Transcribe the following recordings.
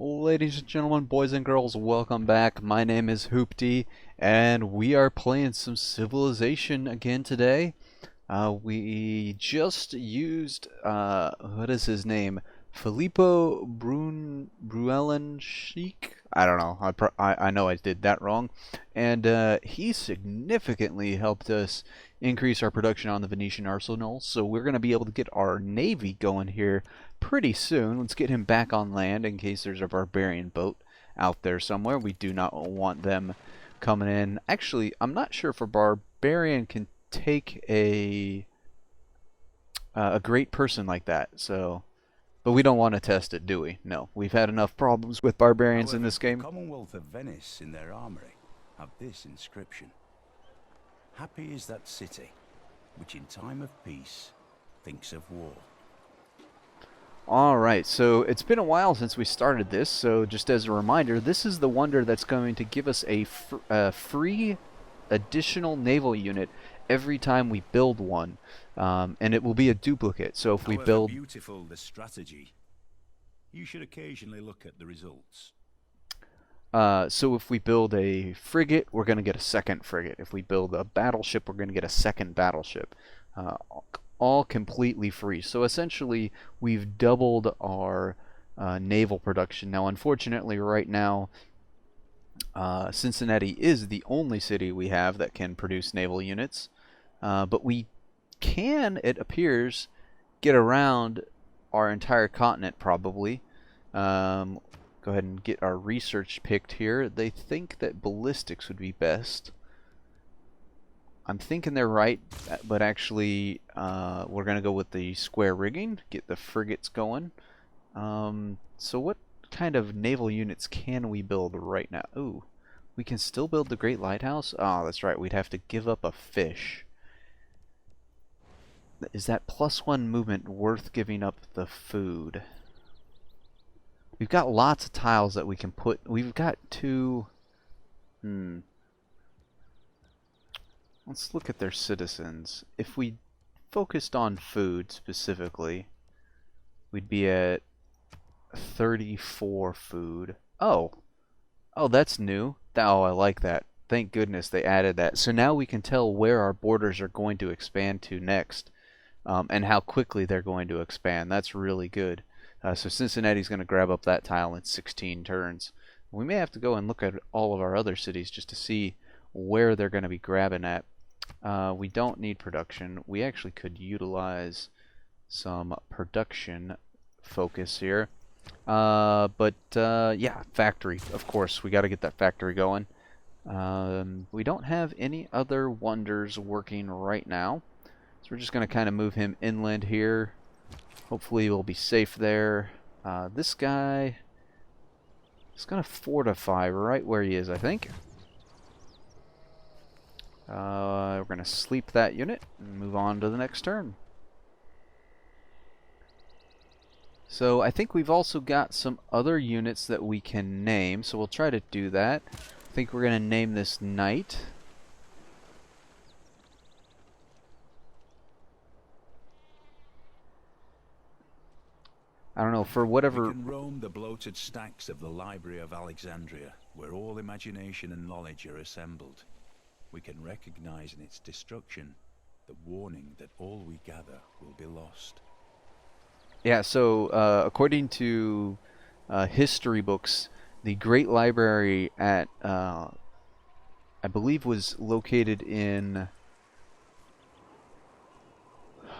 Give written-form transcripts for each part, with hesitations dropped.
Ladies and gentlemen, boys and girls, welcome back. My name is Hoopty, and we are playing some Civilization again today. We just used, what is his name? Filippo Bruelenschik? I don't know. I know I did that wrong. And he significantly helped us increase our production on the Venetian arsenal, so we're going to be able to get our navy going here pretty soon. Let's get him back on land in case there's a barbarian boat out there somewhere. We do not want them coming in. Actually, I'm not sure if a barbarian can take a great person like that. So, but we don't want to test it, do we? No. We've had enough problems with barbarians in However, this the game. Commonwealth of Venice in their armory have this inscription. Happy is that city, which in time of peace thinks of war. Alright, so it's been a while since we started this, so just as a reminder, this is the wonder that's going to give us a free additional naval unit every time we build one, and it will be a duplicate. So if we However build... beautiful the strategy, you should occasionally look at the results. So if we build a frigate, we're going to get a second frigate. If we build a battleship, we're going to get a second battleship. All completely free. So essentially, we've doubled our naval production. Now, unfortunately, right now, Cincinnati is the only city we have that can produce naval units. But we can, it appears, get around our entire continent, probably. Go ahead and get our research picked here. They think that ballistics would be best. I'm thinking they're right, but actually we're going to go with the square rigging, get the frigates going. So what kind of naval units can we build right now? Ooh, we can still build the Great Lighthouse? Oh, that's right, we'd have to give up a fish. Is that +1 movement worth giving up the food? We've got lots of tiles that we can put. We've got two... Let's look at their citizens. If we focused on food specifically, we'd be at 34 food. Oh, that's new. Oh, I like that. Thank goodness they added that. So now we can tell where our borders are going to expand to next, and how quickly they're going to expand. That's really good. So Cincinnati's going to grab up that tile in 16 turns. We may have to go and look at all of our other cities just to see where they're going to be grabbing at. We don't need production. We actually could utilize some production focus here. Yeah, factory. Of course, we got to get that factory going. We don't have any other wonders working right now. So we're just going to kind of move him inland here. Hopefully we'll be safe there. This guy is going to fortify right where he is, I think. We're going to sleep that unit and move on to the next turn. So I think we've also got some other units that we can name, so we'll try to do that. I think we're going to name this Knight. I don't know, for whatever... We can roam the bloated stacks of the Library of Alexandria, where all imagination and knowledge are assembled. We can recognize in its destruction the warning that all we gather will be lost. Yeah, so according to history books, the Great Library at, I believe, was located in...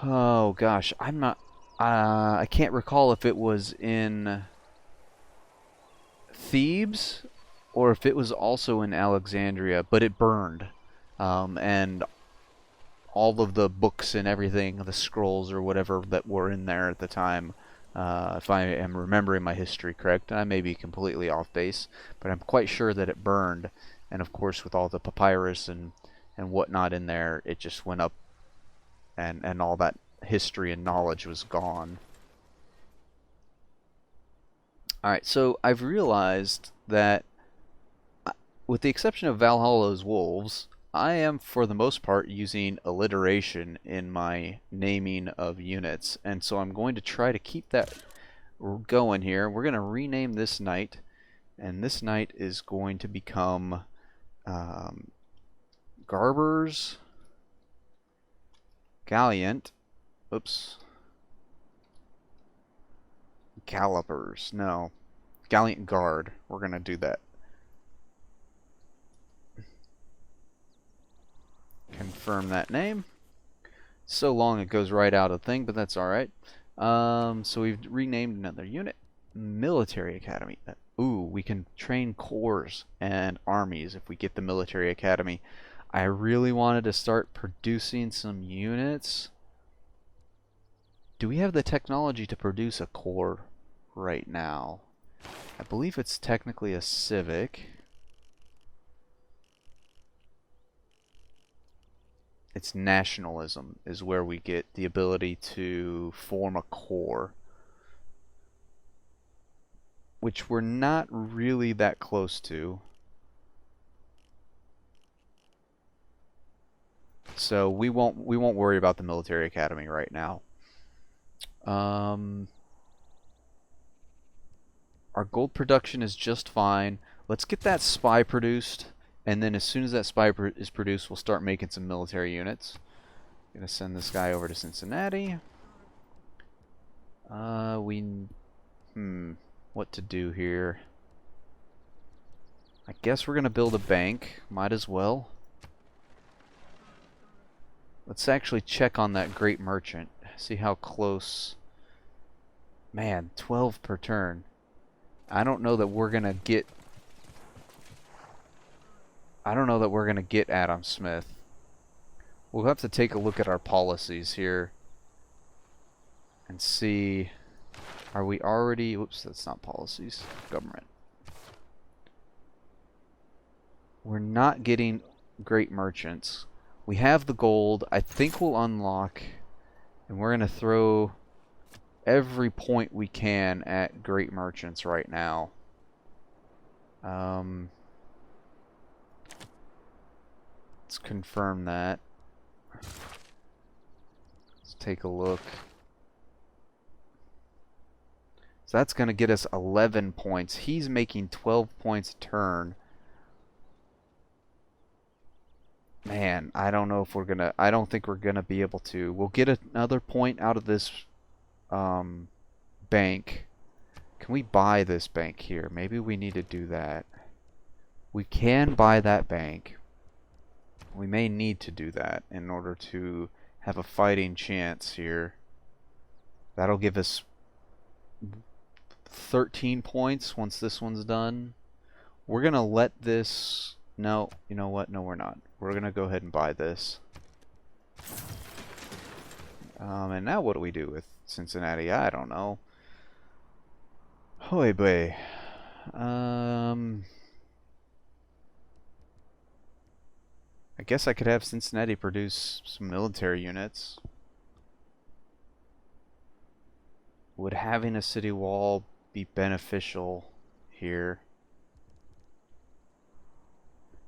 Oh gosh, I'm not... I can't recall if it was in Thebes or if it was also in Alexandria, but it burned. And all of the books and everything, the scrolls or whatever that were in there at the time, if I am remembering my history correct, and I may be completely off base, but I'm quite sure that it burned. And of course, with all the papyrus and whatnot in there, it just went up, and all that history and knowledge was gone. Alright, so I've realized that, with the exception of Valhalla's Wolves, I am, for the most part, using alliteration in my naming of units, and so I'm going to try to keep that going here. We're going to rename this knight, and this knight is going to become Garber's Gallant. Oops. Gallopers. No. Gallant Guard. We're going to do that. Confirm that name. So long it goes right out of the thing, but that's alright. So we've renamed another unit. Military Academy. Ooh, we can train corps and armies if we get the Military Academy. I really wanted to start producing some units. Do we have the technology to produce a corps right now? I believe it's technically a civic. It's nationalism is where we get the ability to form a corps, which we're not really that close to. So we won't worry about the military academy right now. Our gold production is just fine. Let's get that spy produced, and then as soon as that spy is produced, we'll start making some military units. Gonna send this guy over to Cincinnati. What to do here? I guess we're gonna build a bank. Might as well. Let's actually check on that great merchant. See how close. Man, 12 per turn. I don't know that we're gonna get. I don't know that we're gonna get Adam Smith. We'll have to take a look at our policies here and see. Are we already? Whoops, that's not policies. Government. We're not getting great merchants. We have the gold. I think we'll unlock, and we're gonna throw every point we can at great merchants right now. Let's confirm that. Let's take a look. So that's going to get us 11 points. He's making 12 points a turn. Man, I don't know if we're going to... I don't think we're going to be able to. We'll get another point out of this bank. Can we buy this bank here? Maybe we need to do that. We can buy that bank. We may need to do that in order to have a fighting chance here. That'll give us 13 points once this one's done. We're gonna let this... No, you know what? No, we're not. We're gonna go ahead and buy this. And now what do we do with Cincinnati? I don't know. Hoy boy. I guess I could have Cincinnati produce some military units. Would having a city wall be beneficial here?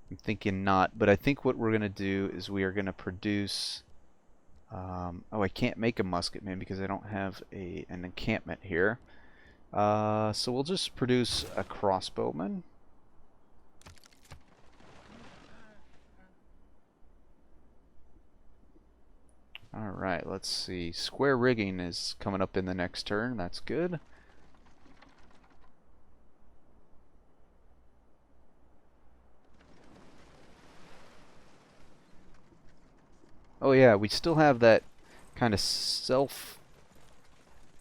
I'm thinking not, but I think what we're going to do is we are going to produce... oh, I can't make a musketman because I don't have an encampment here. So we'll just produce a crossbowman. Alright, let's see. Square rigging is coming up in the next turn. That's good. Oh yeah, we still have that kind of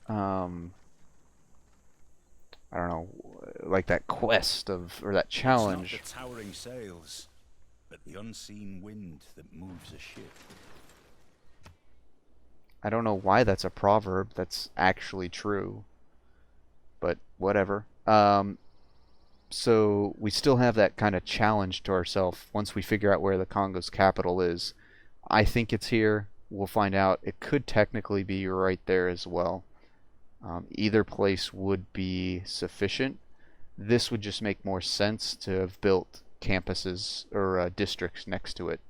I don't know, like that quest of, or that challenge. It's not the towering sails, but the unseen wind that moves a ship. I don't know why that's a proverb. That's actually true. But whatever. So we still have that kind of challenge to ourselves once we figure out where the Congo's capital is. I think it's here. We'll find out. It could technically be right there as well. Either place would be sufficient. This would just make more sense to have built campuses or districts next to it.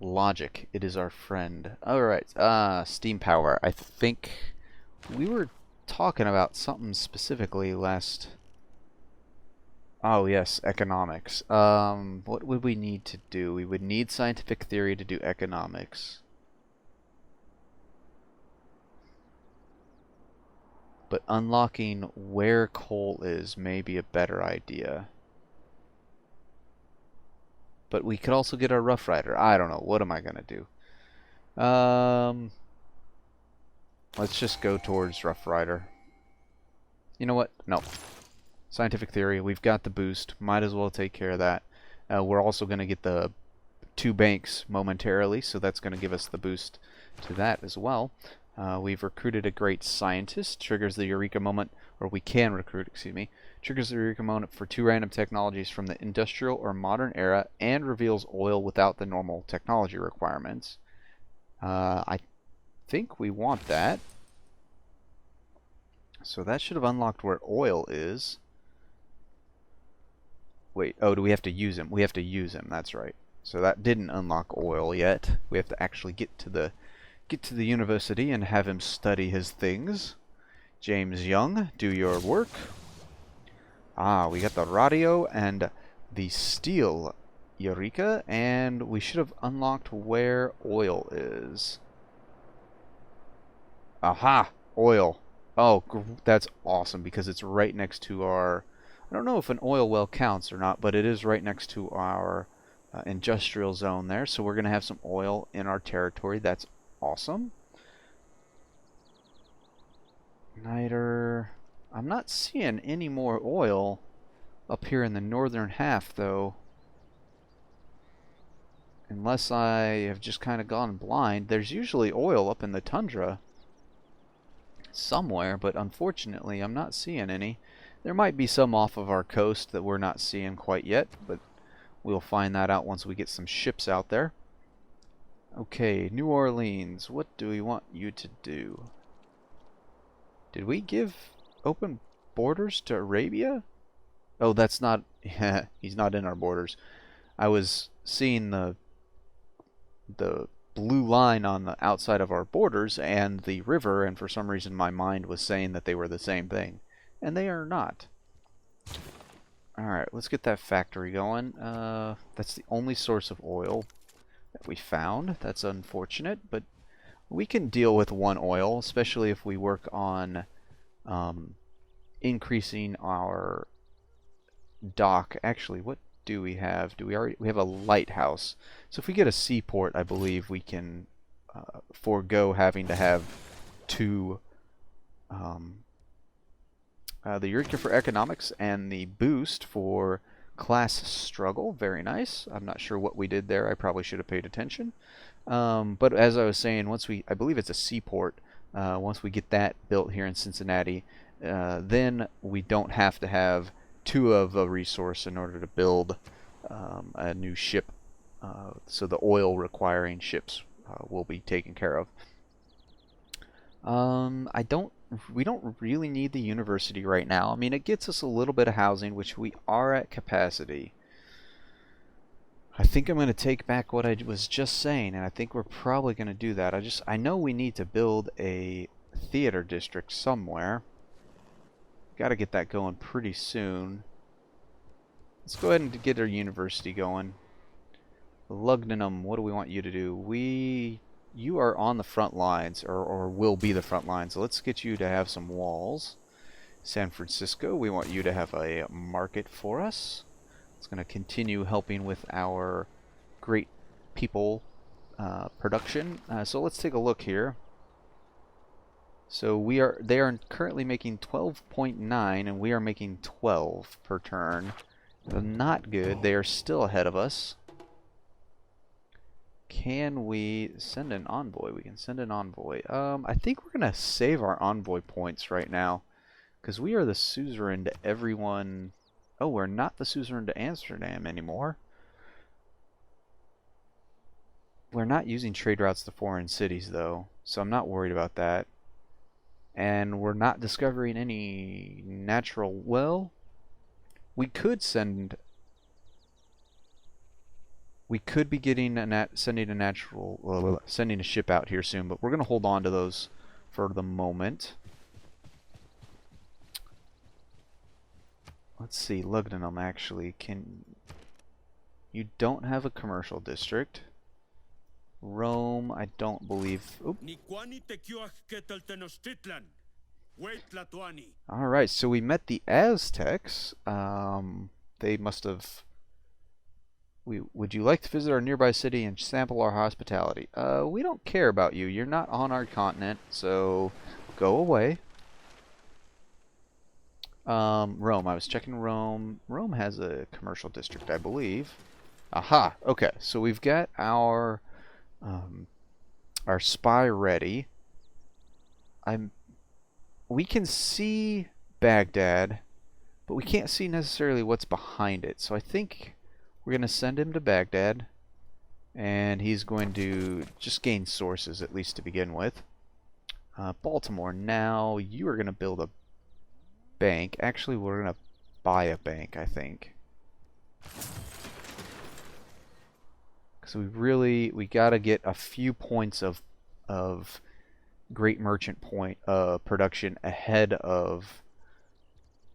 Logic, it is our friend. Alright, steam power. I think we were talking about something specifically last... Oh yes, economics. What would we need to do? We would need scientific theory to do economics. But unlocking where coal is may be a better idea. But we could also get a Rough Rider. I don't know. What am I gonna do? Let's just go towards Rough Rider. You know what? No. Scientific theory. We've got the boost. Might as well take care of that. We're also gonna get the 2 banks momentarily, so that's gonna give us the boost to that as well. We've recruited a great scientist. Triggers the Eureka moment, or we can recruit, excuse me. Triggers the Eureka moment for 2 random technologies from the industrial or modern era and reveals oil without the normal technology requirements. I think we want that. So that should have unlocked where oil is. Wait, oh, do we have to use him? We have to use him, that's right. So that didn't unlock oil yet. We have to actually get to the university and have him study his things. James Young, do your work. Ah, we got the radio and the steel Eureka, and we should have unlocked where oil is. Aha! Oil. Oh, that's awesome because it's right next to our... I don't know if an oil well counts or not, but it is right next to our industrial zone there, so we're going to have some oil in our territory. That's awesome. Niter. I'm not seeing any more oil up here in the northern half, though. Unless I have just kind of gone blind. There's usually oil up in the tundra somewhere, but unfortunately I'm not seeing any. There might be some off of our coast that we're not seeing quite yet, but we'll find that out once we get some ships out there. Okay, New Orleans, what do we want you to do? Did we give open borders to Arabia? Oh, that's not... he's not in our borders. I was seeing the blue line on the outside of our borders and the river, and for some reason my mind was saying that they were the same thing. And they are not. Alright, let's get that factory going. That's the only source of oil that we found. That's unfortunate, but we can deal with 1 oil, especially if we work on increasing our dock. Actually, what do we have? We have a lighthouse. So if we get a seaport, I believe we can forego having to have 2 the Eureka for economics and the boost for class struggle. Very nice. I'm not sure what we did there. I probably should have paid attention. But as I was saying, I believe it's a seaport. Once we get that built here in Cincinnati, then we don't have to have 2 of a resource in order to build a new ship. So the oil requiring ships will be taken care of. We don't really need the university right now. I mean, it gets us a little bit of housing, which we are at capacity. I think I'm going to take back what I was just saying, and I think we're probably going to do that. I know we need to build a theater district somewhere. Got to get that going pretty soon. Let's go ahead and get our university going. Lugnanum, what do we want you to do? You are on the front lines, or will be the front lines. So let's get you to have some walls. San Francisco, we want you to have a market for us. It's going to continue helping with our great people production. So let's take a look here. So they are currently making 12.9 and we are making 12 per turn. Not good. They are still ahead of us. Can we send an envoy? We can send an envoy. I think we're going to save our envoy points right now, because we are the suzerain to everyone. Oh, we're not the suzerain to Amsterdam anymore. We're not using trade routes to foreign cities, though, so I'm not worried about that. And we're not discovering any natural... Well, we could send... We could be getting sending a ship out here soon, but we're gonna hold on to those for the moment. Let's see, Lugnanum actually you don't have a commercial district. Rome, I don't believe. Alright, so we met the Aztecs. They must have... Would you like to visit our nearby city and sample our hospitality? We don't care about you. You're not on our continent, so go away. Rome. I was checking Rome. Rome has a commercial district, I believe. Aha! Okay, so we've got our spy ready. We can see Baghdad, but we can't see necessarily what's behind it. So I think we're going to send him to Baghdad, and he's going to just gain sources, at least to begin with. Baltimore, now you are going to build a bank. Actually, we're going to buy a bank, I think. Because we got to get a few points of great merchant point production ahead of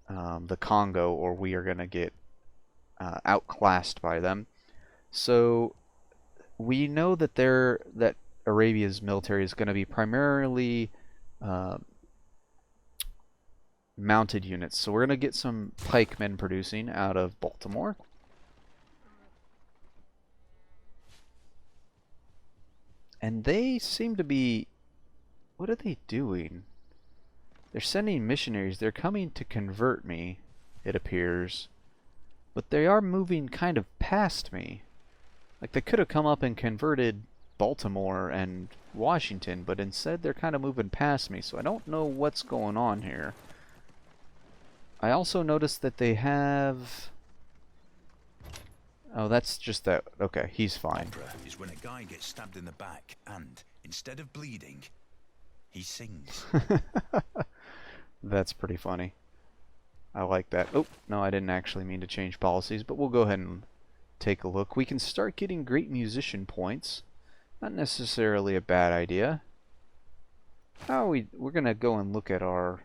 the Congo, or we are going to get outclassed by them. So we know that that Arabia's military is going to be primarily mounted units. So we're going to get some pikemen producing out of Baltimore. And they seem to be... What are they doing? They're sending missionaries. They're coming to convert me, it appears. But they are moving kind of past me. Like, they could have come up and converted Baltimore and Washington, but instead they're kind of moving past me, so I don't know what's going on here. I also noticed that they have... Oh, that's just that. Okay, he's fine. Is when a guy gets stabbed in the back and, instead of bleeding, he sings. That's pretty funny. I like that. Oh, no, I didn't actually mean to change policies, but we'll go ahead and take a look. We can start getting great musician points. Not necessarily a bad idea. We're going to go and look at our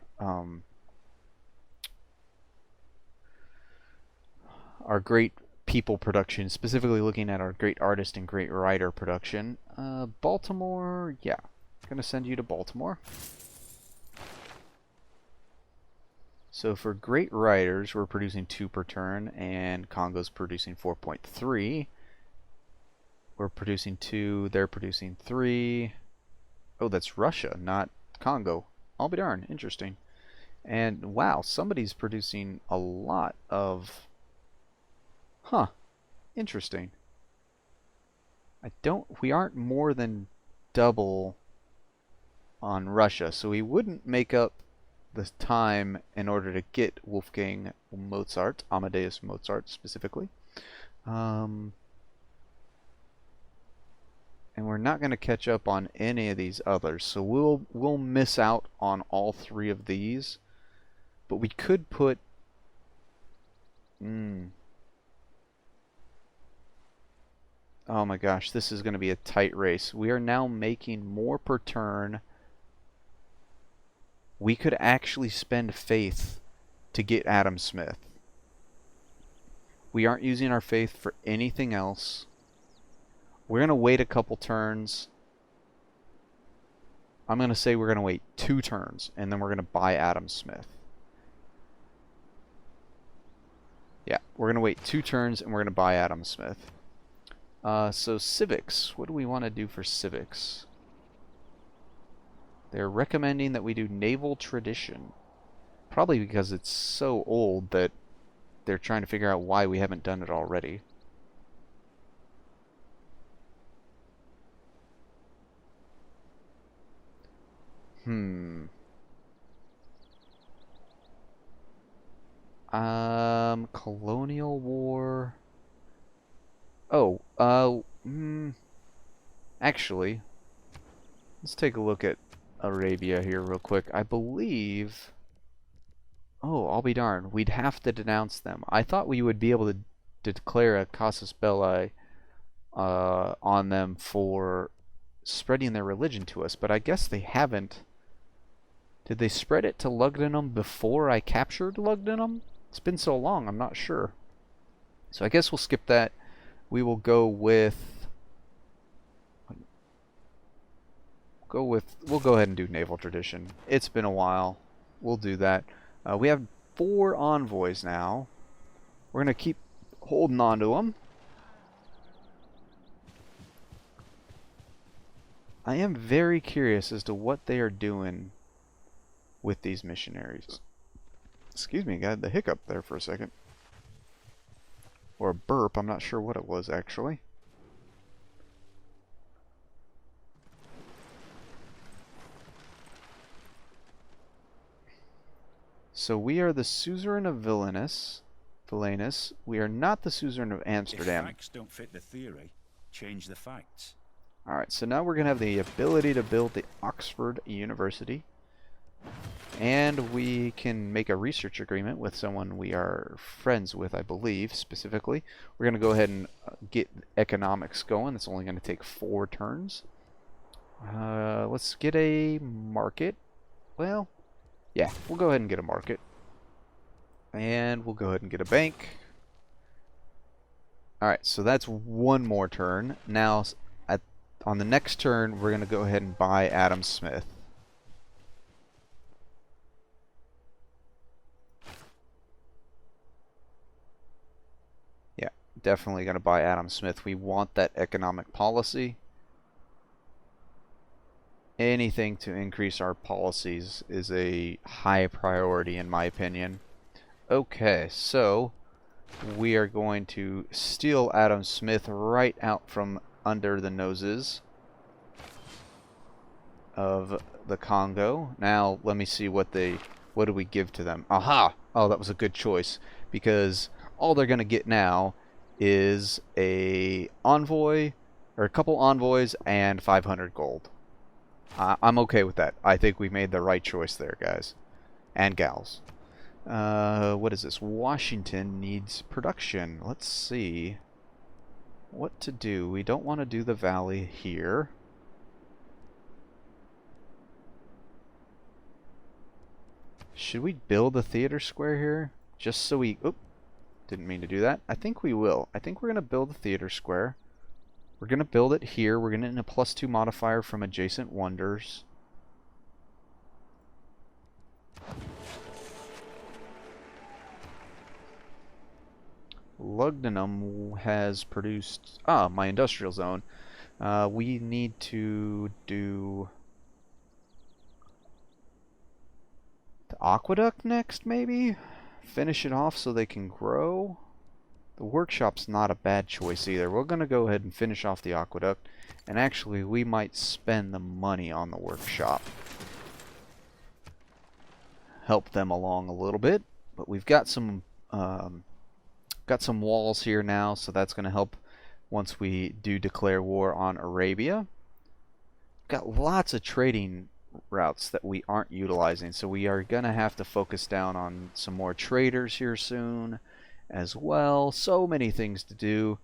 great people production, specifically looking at our great artist and great writer production. Baltimore, yeah. Gonna send you to Baltimore. So for great writers, we're producing 2 per turn, and Congo's producing 4.3. We're producing 2, they're producing 3. Oh, that's Russia, not Congo. I'll be darned, interesting. And wow, somebody's producing a lot of... Huh, interesting. We aren't more than double on Russia, so we wouldn't make up the time in order to get Wolfgang Mozart, Amadeus Mozart specifically. And we're not going to catch up on any of these others, so we'll miss out on all 3 of these. But we could put... Oh my gosh, this is going to be a tight race. We are now making more per turn. We could actually spend faith to get Adam Smith. We aren't using our faith for anything else. We're going to wait a couple turns. I'm going to say we're going to wait 2 turns, and then we're going to buy Adam Smith. Yeah, we're going to wait 2 turns, and we're going to buy Adam Smith. So civics, what do we want to do for civics? They're recommending that we do naval tradition. Probably because it's so old that they're trying to figure out why we haven't done it already. Colonial war... Oh, actually, let's take a look at Arabia here real quick. I believe... Oh, I'll be darned. We'd have to denounce them. I thought we would be able to declare a casus belli on them for spreading their religion to us, but I guess they haven't. Did they spread it to Lugdunum before I captured Lugdunum? It's been so long, I'm not sure. So I guess we'll skip that. We will go with... We'll go ahead and do naval tradition. It's been a while. We'll do that. We have 4 envoys now. We're going to keep holding on to them. I am very curious as to what they are doing with these missionaries. Excuse me, got the hiccup there for a second. Or a burp, I'm not sure what it was actually. So we are the suzerain of Villainous. We are not the suzerain of Amsterdam. If facts don't fit the theory, change the facts. Alright, so now we're going to have the ability to build the Oxford University. And we can make a research agreement with someone we are friends with, I believe, specifically. We're going to go ahead and get economics going. It's only going to take 4 turns. Let's get a market. Well, yeah, we'll go ahead and get a market. And we'll go ahead and get a bank. Alright, so that's 1 more turn. Now, on the next turn, we're going to go ahead and buy Adam Smith. Yeah, definitely going to buy Adam Smith. We want that economic policy. Anything to increase our policies is a high priority in my opinion. Okay, so we are going to steal Adam Smith right out from under the noses of the Congo. Now let me see what do we give to them. Aha! Oh, that was a good choice, because all they're gonna get now is a envoy, or a couple envoys, and 500 gold. I'm okay with that. I think we made the right choice there, guys and gals. What is this? Washington needs production. Let's see what to do. We don't want to do the valley here. Should we build a theater square here? Just so we... Oop, didn't mean to do that. I think we will. I think we're going to build a theater square. We're going to build it here. We're going to get a +2 modifier from adjacent wonders. Lugdunum has produced... my industrial zone. We need to do... the aqueduct next, maybe? Finish it off so they can grow. The workshop's not a bad choice either. We're going to go ahead and finish off the aqueduct. And actually, we might spend the money on the workshop. Help them along a little bit. But we've got some walls here now, so that's going to help once we do declare war on Arabia. Got lots of trading routes that we aren't utilizing, so we are going to have to focus down on some more traders here soon as well. So many things to do.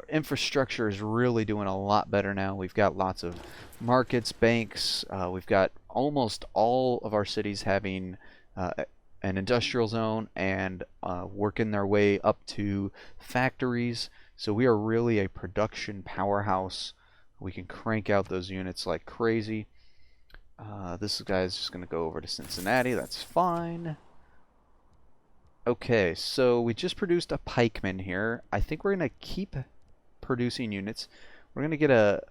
Infrastructure is really doing a lot better now. We've got lots of markets, banks. We've got almost all of our cities having an industrial zone and working their way up to factories. So we are really a production powerhouse. We can crank out those units like crazy. This guy's just going to go over to Cincinnati. That's fine. Okay, so we just produced a pikeman here. I think we're going to keep producing units. We're going to get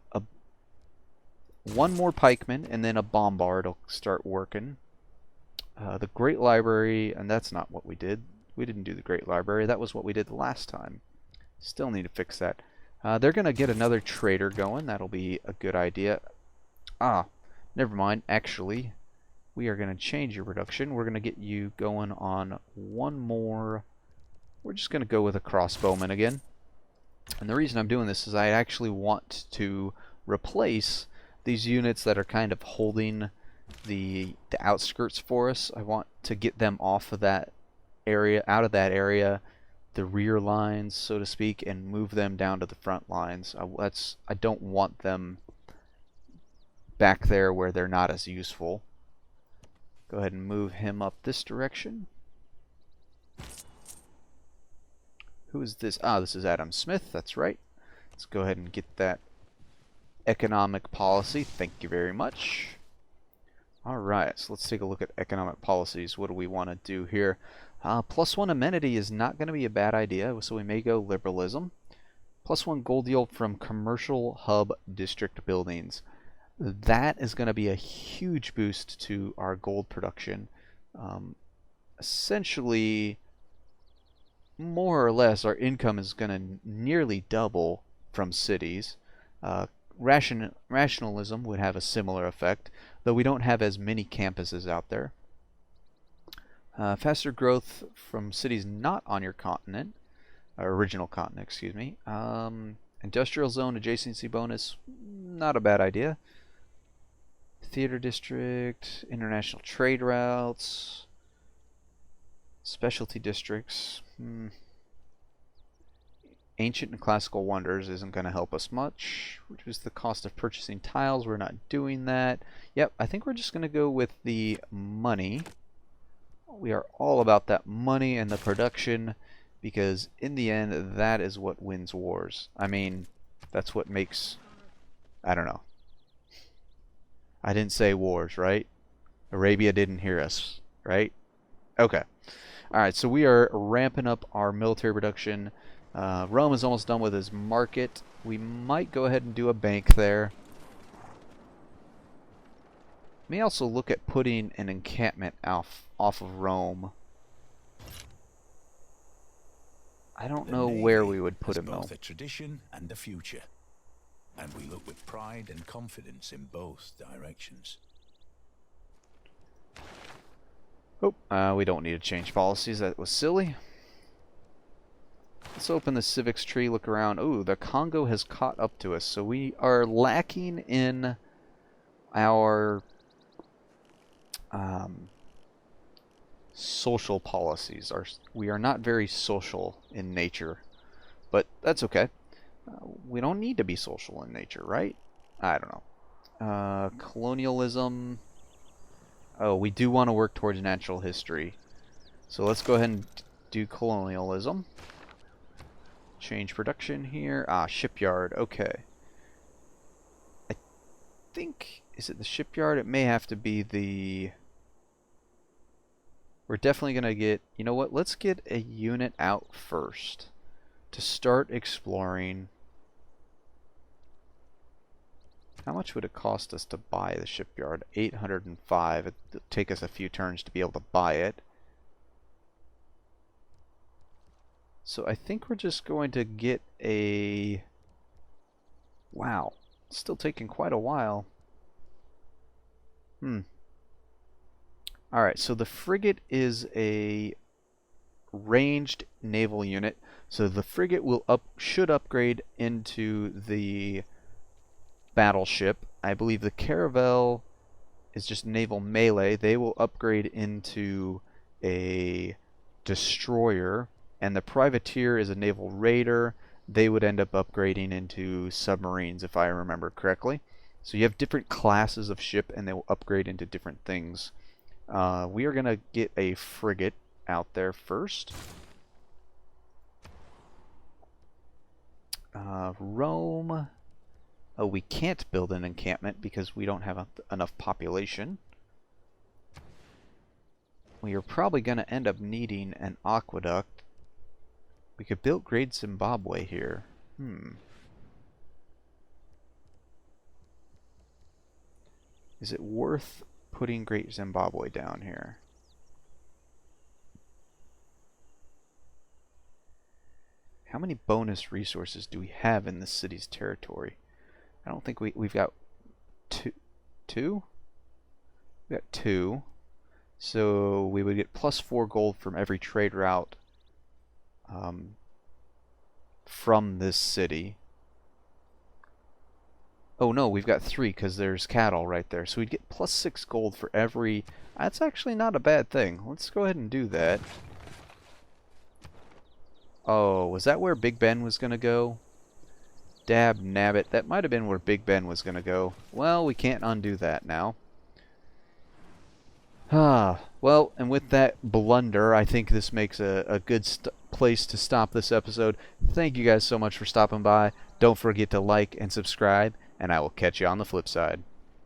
one more pikeman, and then a bombard will start working. The Great Library, and that's not what we did. We didn't do the Great Library. That was what we did the last time. Still need to fix that. They're going to get another trader going. That'll be a good idea. Never mind. Actually, we are going to change your production. We're going to get you going on one more. We're just going to go with a crossbowman again. And the reason I'm doing this is I actually want to replace these units that are kind of holding the outskirts for us. I want to get them off of that area, out of that area, the rear lines, so to speak, and move them down to the front lines. I don't want them back there where they're not as useful. Go ahead and move him up this direction. Who is this? Ah, this is Adam Smith. That's right. Let's go ahead and get that economic policy. Thank you very much. Alright, so let's take a look at economic policies. What do we want to do here? +1 amenity is not going to be a bad idea, so we may go liberalism. +1 gold yield from commercial hub district buildings. That is going to be a huge boost to our gold production. Essentially, more or less, our income is going to nearly double from cities. Rationalism would have a similar effect, though we don't have as many campuses out there. Faster growth from cities not on your continent, or original continent, excuse me. Industrial zone adjacency bonus, not a bad idea. Theater district, international trade routes, specialty districts. Ancient and classical wonders isn't going to help us much. Reduce the cost of purchasing tiles. We're not doing that. Yep, I think we're just going to go with the money. We are all about that money and the production, because in the end, that is what wins wars. I mean, that's what makes... I don't know. I didn't say wars, right? Arabia didn't hear us, right? Okay. Alright, so we are ramping up our military production. Rome is almost done with his market. We might go ahead and do a bank there. May also look at putting an encampment off of Rome. I don't know where we would put him though. Both a tradition and a future, and we look with pride and confidence in both directions. Oh, we don't need to change policies. That was silly. Let's open the civics tree, look around. Ooh, the Congo has caught up to us, so we are lacking in our social policies. We are not very social in nature, but that's okay. We don't need to be social in nature, right? I don't know. Colonialism. Oh, we do want to work towards natural history. So let's go ahead and do colonialism. Change production here. Ah, shipyard. Okay. I think... Is it the shipyard? It may have to be the... We're definitely going to get... You know what? Let's get a unit out first to start exploring. How much would it cost us to buy the shipyard? 805. It'll take us a few turns to be able to buy it. So I think we're just going to get a... Wow. It's still taking quite a while. Alright, so the frigate is a ranged naval unit. So the frigate should upgrade into the battleship. I believe the caravel is just naval melee. They will upgrade into a destroyer. And the privateer is a naval raider. They would end up upgrading into submarines, if I remember correctly. So you have different classes of ship, and they will upgrade into different things. We are going to get a frigate out there first. Rome. Oh, we can't build an encampment because we don't have enough population. We are probably going to end up needing an aqueduct. We could build Great Zimbabwe here. Is it worth putting Great Zimbabwe down here? How many bonus resources do we have in this city's territory? I don't think we've got two? We got 2. So we would get +4 gold from every trade route from this city. Oh no, we've got 3 because there's cattle right there. So we'd get +6 gold for every... That's actually not a bad thing. Let's go ahead and do that. Oh, was that where Big Ben was going to go? Dab nabbit. That might have been where Big Ben was going to go. Well, we can't undo that now. Well, and with that blunder, I think this makes a good place to stop this episode. Thank you guys so much for stopping by. Don't forget to like and subscribe, and I will catch you on the flip side.